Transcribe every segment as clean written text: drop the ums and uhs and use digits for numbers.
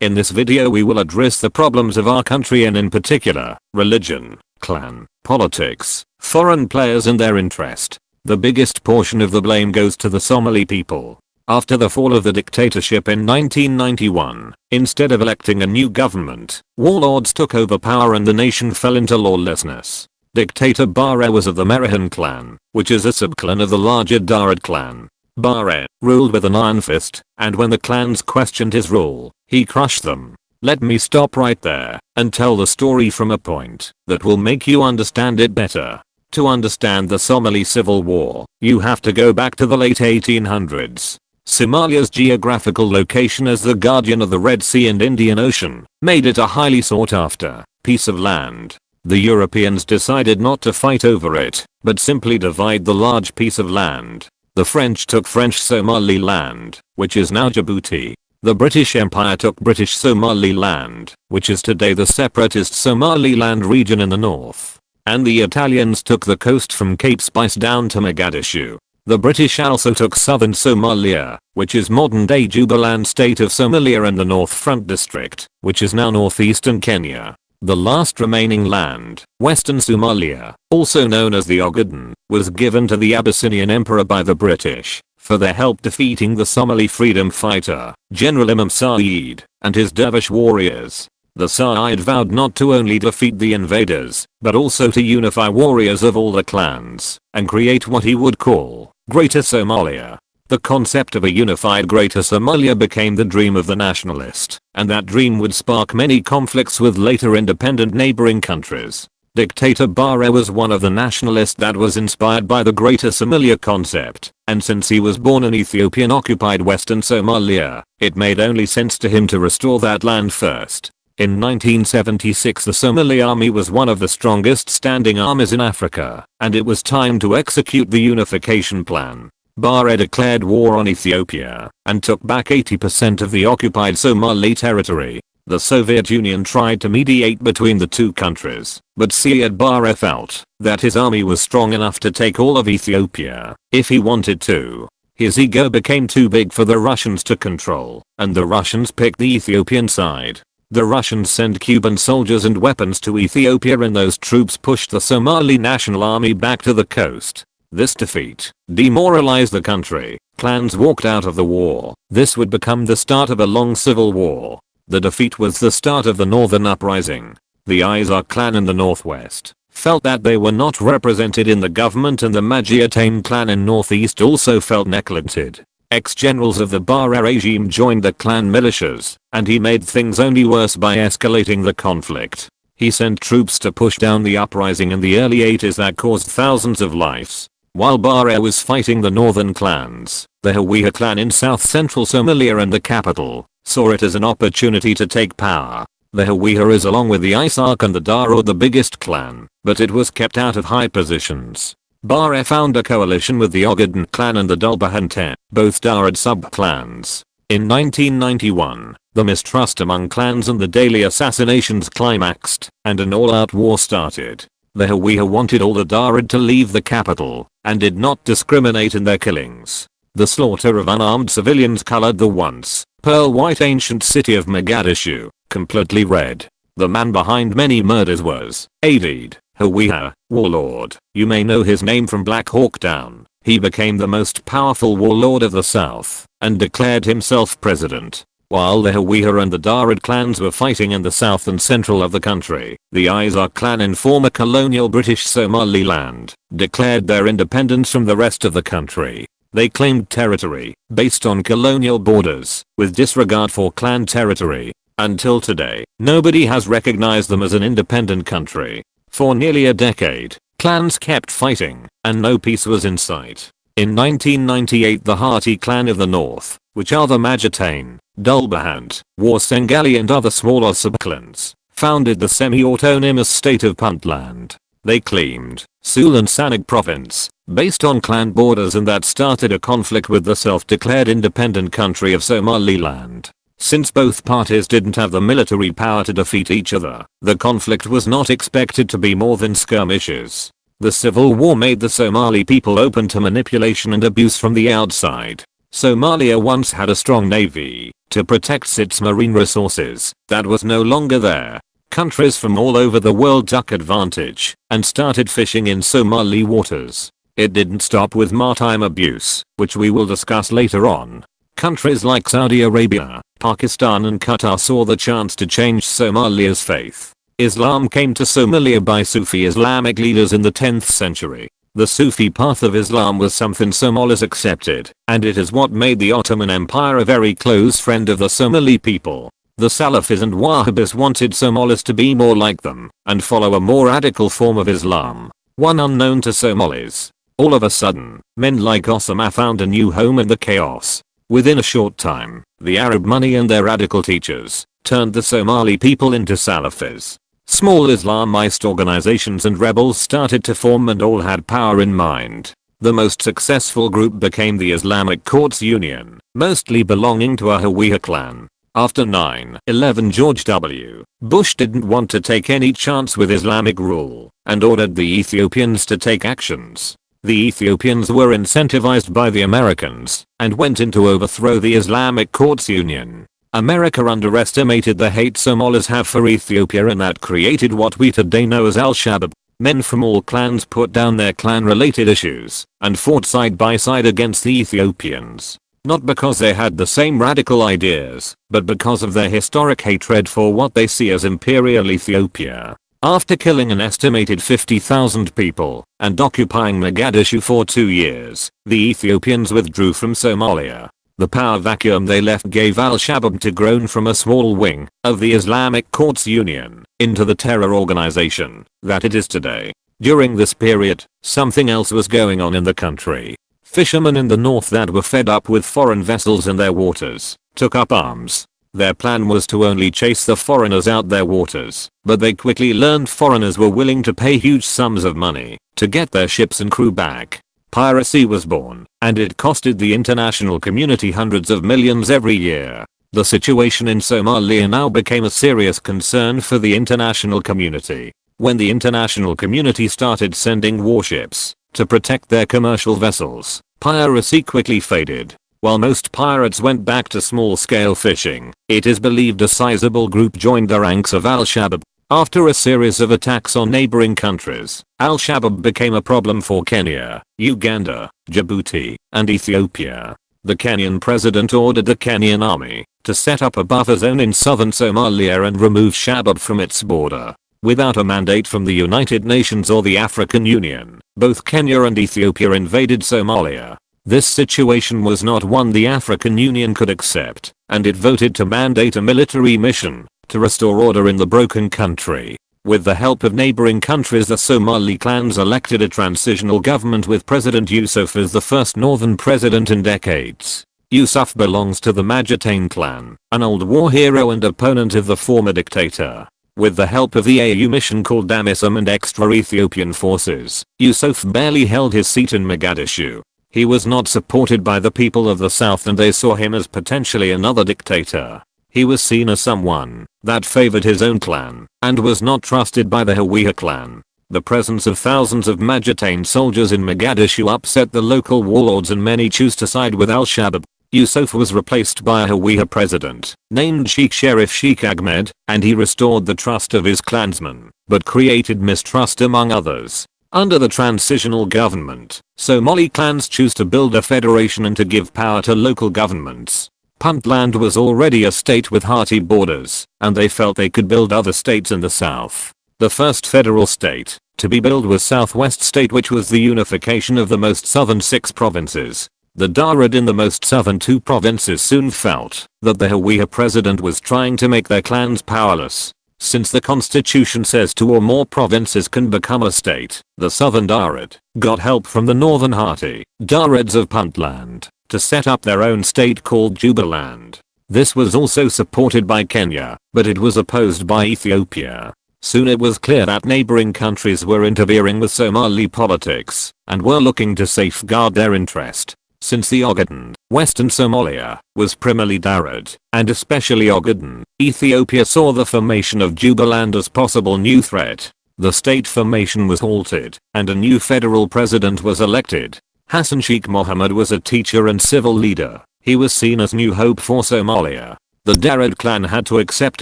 In this video we will address the problems of our country and in particular, religion, clan, politics, foreign players and their interest. The biggest portion of the blame goes to the Somali people. After the fall of the dictatorship in 1991, instead of electing a new government, warlords took over power and the nation fell into lawlessness. Dictator Bare was of the Merahan clan, which is a subclan of the larger Darod clan. Bare ruled with an iron fist, and when the clans questioned his rule, he crushed them. Let me stop right there and tell the story from a point that will make you understand it better. To understand the Somali civil war, you have to go back to the late 1800s. Somalia's geographical location as the guardian of the Red Sea and Indian Ocean made it a highly sought after piece of land. The Europeans decided not to fight over it, but simply divide the large piece of land. The French took French Somaliland, which is now Djibouti. The British Empire took British Somaliland, which is today the separatist Somaliland region in the north. And the Italians took the coast from Cape Spice down to Mogadishu. The British also took southern Somalia, which is modern-day Jubaland state of Somalia and the North Front district, which is now northeastern Kenya. The last remaining land, Western Somalia, also known as the Ogaden, was given to the Abyssinian Emperor by the British for their help defeating the Somali freedom fighter, General Imam Said, and his dervish warriors. The Said vowed not to only defeat the invaders, but also to unify warriors of all the clans and create what he would call Greater Somalia. The concept of a unified Greater Somalia became the dream of the nationalist, and that dream would spark many conflicts with later independent neighboring countries. Dictator Bare was one of the nationalists that was inspired by the Greater Somalia concept, and since he was born in Ethiopian-occupied Western Somalia, it made only sense to him to restore that land first. In 1976 the Somali army was one of the strongest standing armies in Africa, and it was time to execute the unification plan. Bare declared war on Ethiopia and took back 80% of the occupied Somali territory. The Soviet Union tried to mediate between the two countries, but Siad Bare felt that his army was strong enough to take all of Ethiopia if he wanted to. His ego became too big for the Russians to control, and the Russians picked the Ethiopian side. The Russians sent Cuban soldiers and weapons to Ethiopia and those troops pushed the Somali National Army back to the coast. This defeat demoralized the country. Clans walked out of the war. This would become the start of a long civil war. The defeat was the start of the Northern Uprising. The Isar clan in the northwest felt that they were not represented in the government and the Magiatane clan in northeast also felt neglected. Ex-generals of the Bare regime joined the clan militias, and he made things only worse by escalating the conflict. He sent troops to push down the uprising in the early 80s that caused thousands of lives. While Bare was fighting the northern clans, the Hawiye clan in south-central Somalia and the capital saw it as an opportunity to take power. The Hawiye is along with the Isaac and the Darod the biggest clan, but it was kept out of high positions. Bare found a coalition with the Ogaden clan and the Dulbahante, both Darod sub-clans. In 1991, the mistrust among clans and the daily assassinations climaxed, and an all-out war started. The Hawiye wanted all the Darod to leave the capital, and did not discriminate in their killings. The slaughter of unarmed civilians colored the once pearl-white ancient city of Mogadishu completely red. The man behind many murders was Adid Hawiye, warlord. You may know his name from Black Hawk Down. He became the most powerful warlord of the south and declared himself president. While the Hawiye and the Darod clans were fighting in the south and central of the country, the Isaac clan in former colonial British Somaliland declared their independence from the rest of the country. They claimed territory based on colonial borders with disregard for clan territory. Until today, nobody has recognized them as an independent country. For nearly a decade, clans kept fighting, and no peace was in sight. In 1998 the Hati clan of the north, which are the Magiatane, Dulbahant, Warsengali and other smaller subclans, founded the semi-autonomous state of Puntland. They claimed Sul and Sanig province, based on clan borders, and that started a conflict with the self-declared independent country of Somaliland. Since both parties didn't have the military power to defeat each other, the conflict was not expected to be more than skirmishes. The civil war made the Somali people open to manipulation and abuse from the outside. Somalia once had a strong navy to protect its marine resources that was no longer there. Countries from all over the world took advantage and started fishing in Somali waters. It didn't stop with maritime abuse, which we will discuss later on. Countries like Saudi Arabia, Pakistan and Qatar saw the chance to change Somalia's faith. Islam came to Somalia by Sufi Islamic leaders in the 10th century. The Sufi path of Islam was something Somalis accepted, and it is what made the Ottoman Empire a very close friend of the Somali people. The Salafis and Wahhabis wanted Somalis to be more like them and follow a more radical form of Islam, one unknown to Somalis. All of a sudden, men like Osama found a new home in the chaos. Within a short time, the Arab money and their radical teachers turned the Somali people into Salafis. Small Islamist organizations and rebels started to form and all had power in mind. The most successful group became the Islamic Courts Union, mostly belonging to a Hawiye clan. After 9/11, George W. Bush didn't want to take any chance with Islamic rule and ordered the Ethiopians to take actions. The Ethiopians were incentivized by the Americans and went in to overthrow the Islamic Courts Union. America underestimated the hate Somalis have for Ethiopia, and that created what we today know as Al-Shabaab. Men from all clans put down their clan-related issues and fought side by side against the Ethiopians. Not because they had the same radical ideas, but because of their historic hatred for what they see as Imperial Ethiopia. After killing an estimated 50,000 people and occupying Mogadishu for 2 years, the Ethiopians withdrew from Somalia. The power vacuum they left gave Al-Shabaab to grow from a small wing of the Islamic Courts Union into the terror organization that it is today. During this period, something else was going on in the country. Fishermen in the north that were fed up with foreign vessels in their waters took up arms. Their plan was to only chase the foreigners out their waters, but they quickly learned foreigners were willing to pay huge sums of money to get their ships and crew back. Piracy was born, and it costed the international community hundreds of millions every year. The situation in Somalia now became a serious concern for the international community. When the international community started sending warships to protect their commercial vessels, piracy quickly faded. While most pirates went back to small-scale fishing, it is believed a sizable group joined the ranks of Al-Shabaab. After a series of attacks on neighboring countries, Al-Shabaab became a problem for Kenya, Uganda, Djibouti, and Ethiopia. The Kenyan president ordered the Kenyan army to set up a buffer zone in southern Somalia and remove Shabaab from its border. Without a mandate from the United Nations or the African Union, both Kenya and Ethiopia invaded Somalia. This situation was not one the African Union could accept, and it voted to mandate a military mission to restore order in the broken country. With the help of neighboring countries, the Somali clans elected a transitional government with President Yusuf as the first northern president in decades. Yusuf belongs to the Majeerteen clan, an old war hero and opponent of the former dictator. With the help of the AU mission called AMISOM and extra Ethiopian forces, Yusuf barely held his seat in Mogadishu. He was not supported by the people of the south, and they saw him as potentially another dictator. He was seen as someone that favored his own clan and was not trusted by the Hawiye clan. The presence of thousands of Majeerteen soldiers in Mogadishu upset the local warlords, and many chose to side with Al-Shabaab. Yusuf was replaced by a Hawiye president named Sheikh Sharif Sheikh Ahmed, and he restored the trust of his clansmen, but created mistrust among others. Under the transitional government, Somali clans choose to build a federation and to give power to local governments. Puntland was already a state with hearty borders, and they felt they could build other states in the south. The first federal state to be built was Southwest State, which was the unification of the most southern 6 provinces. The Darod in the most southern 2 provinces soon felt that the Hawiye president was trying to make their clans powerless. Since the constitution says 2 or more provinces can become a state, the southern Darod got help from the northern Hatti Darods of Puntland to set up their own state called Jubaland. This was also supported by Kenya, but it was opposed by Ethiopia. Soon it was clear that neighboring countries were interfering with Somali politics and were looking to safeguard their interest. Since the Ogaden, Western Somalia, was primarily Darod, and especially Ogaden, Ethiopia saw the formation of Jubaland as possible new threat. The state formation was halted, and a new federal president was elected. Hassan Sheikh Mohammed was a teacher and civil leader. He was seen as new hope for Somalia. The Darod clan had to accept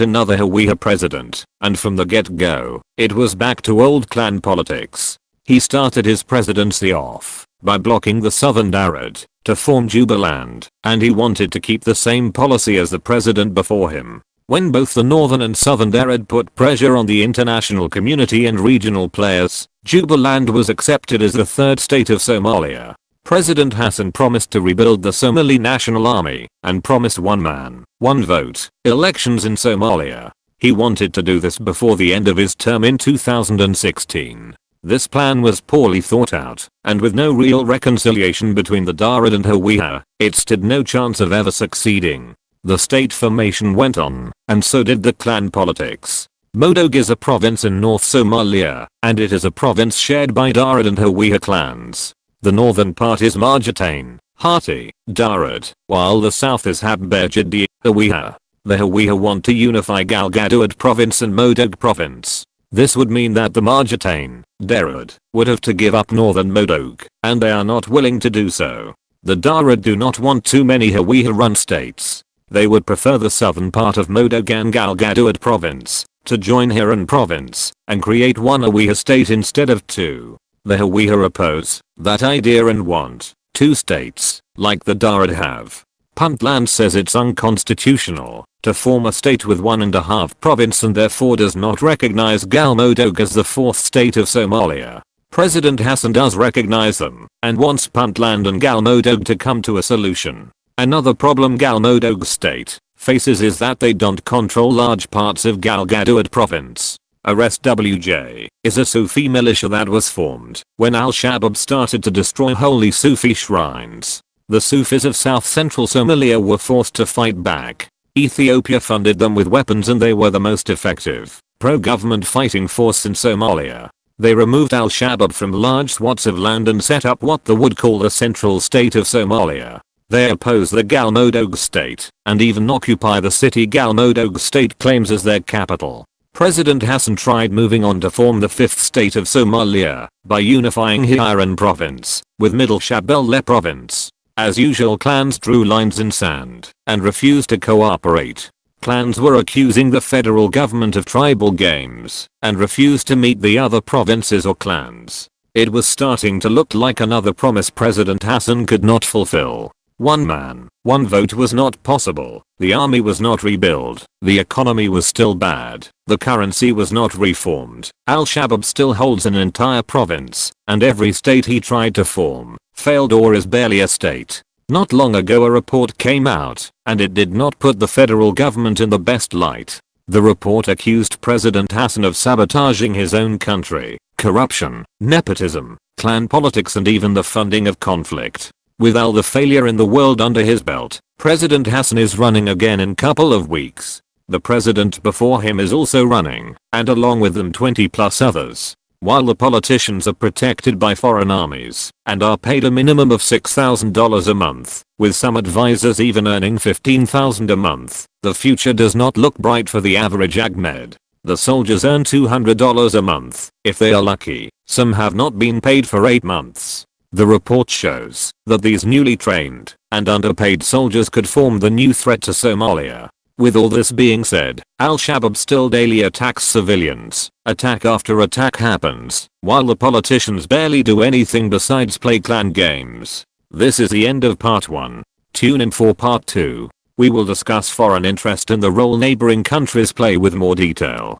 another Hawiye president, and from the get-go, it was back to old clan politics. He started his presidency off by blocking the southern Darod to form Jubaland, and he wanted to keep the same policy as the president before him. When both the northern and southern Darod put pressure on the international community and regional players, Jubaland was accepted as the third state of Somalia. President Hassan promised to rebuild the Somali National Army and promised one man, one vote elections in Somalia. He wanted to do this before the end of his term in 2016. This plan was poorly thought out, and with no real reconciliation between the Darod and Hawiye, it stood no chance of ever succeeding. The state formation went on, and so did the clan politics. Modog is a province in North Somalia, and it is a province shared by Darod and Hawiye clans. The northern part is Marjatain, Hati, Darod, while the south is Habberjidi, Hawiye. The Hawiye want to unify Galgaduud province and Modog province. This would mean that the Marjatain, Darod, would have to give up northern Modog, and they are not willing to do so. The Darod do not want too many Hawiye-run states. They would prefer the southern part of Modog and Galgaduud province to join Hiran province and create one Hawiye state instead of two. The Hawiye oppose that idea and want two states, like the Darod have. Puntland says it's unconstitutional to form a state with 1.5 province and therefore does not recognize Galmudug as the fourth state of Somalia. President Hassan does recognize them and wants Puntland and Galmudug to come to a solution. Another problem Galmudug state faces is that they don't control large parts of Galgaduud province. Arrest WJ is a Sufi militia that was formed when Al-Shabaab started to destroy holy Sufi shrines. The Sufis of south-central Somalia were forced to fight back. Ethiopia funded them with weapons and they were the most effective pro-government fighting force in Somalia. They removed Al-Shabaab from large swaths of land and set up what they would call the central state of Somalia. They oppose the Galmudug state and even occupy the city Galmudug state claims as their capital. President Hassan tried moving on to form the fifth state of Somalia by unifying Hiran province with Middle Shabelle province. As usual, clans drew lines in sand and refused to cooperate. Clans were accusing the federal government of tribal games and refused to meet the other provinces or clans. It was starting to look like another promise President Hassan could not fulfill. One man, one vote was not possible. The army was not rebuilt. The economy was still bad. The currency was not reformed. Al-Shabaab still holds an entire province, and every state he tried to form failed or is barely a state. Not long ago a report came out, and it did not put the federal government in the best light. The report accused President Hassan of sabotaging his own country, corruption, nepotism, clan politics and even the funding of conflict. With all the failure in the world under his belt, President Hassan is running again in couple of weeks. The president before him is also running, and along with them 20 plus others. While the politicians are protected by foreign armies and are paid a minimum of $6,000 a month, with some advisors even earning $15,000 a month, the future does not look bright for the average Ahmed. The soldiers earn $200 a month, if they are lucky. Some have not been paid for 8 months. The report shows that these newly trained and underpaid soldiers could form the new threat to Somalia. With all this being said, Al-Shabaab still daily attacks civilians. Attack after attack happens, while the politicians barely do anything besides play clan games. This is the end of part 1. Tune in for part 2. We will discuss foreign interest and the role neighboring countries play with more detail.